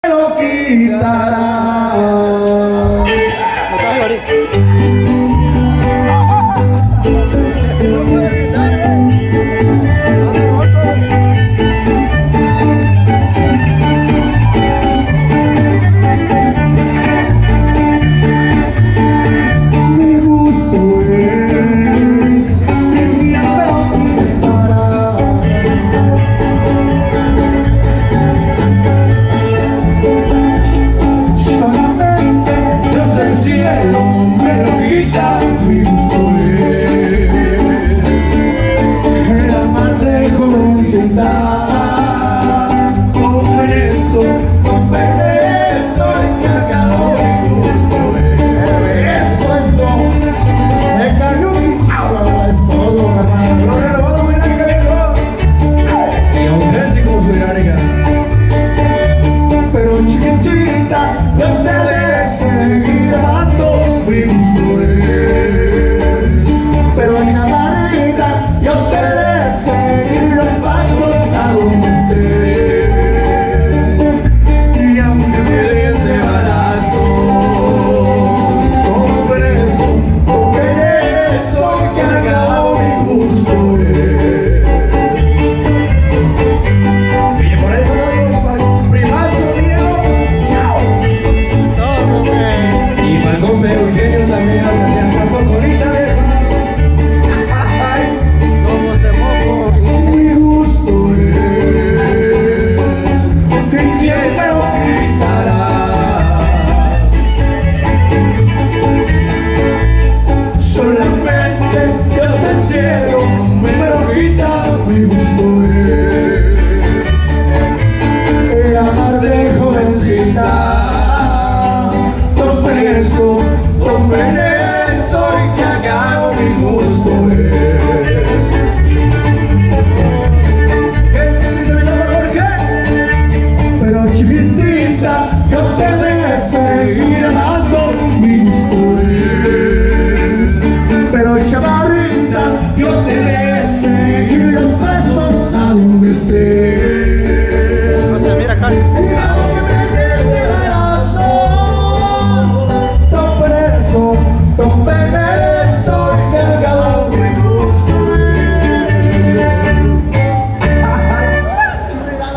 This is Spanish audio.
lo quitará. Mi gusto es que quien me lo quitará. Solamente Dios del cielo me lo quita. Mi gusto es el amarte jovencita. Con permiso y que acabó mi gusto es. Eso, me cayó mi chava, es todo, hermano. Lo renovado, mira que llegó. Y auténtico Sudamérica. Pero chiquitita, yo te de seguir amando, mi gusto es. Pero chamarita, yo te de seguir los pasos a donde estés. Y aunque me des de balazo, con eso que acabó mi gusto es. Y por eso lo digo para el primazo Diego. Y para el compa Eugenio también, gracias a Socorrita, Somos de moco. mi gusto es que quien me lo quitará. Solamente Dios del cielo me lo quita. Mi gusto es el amar de jovencita. Don preso, don veneno.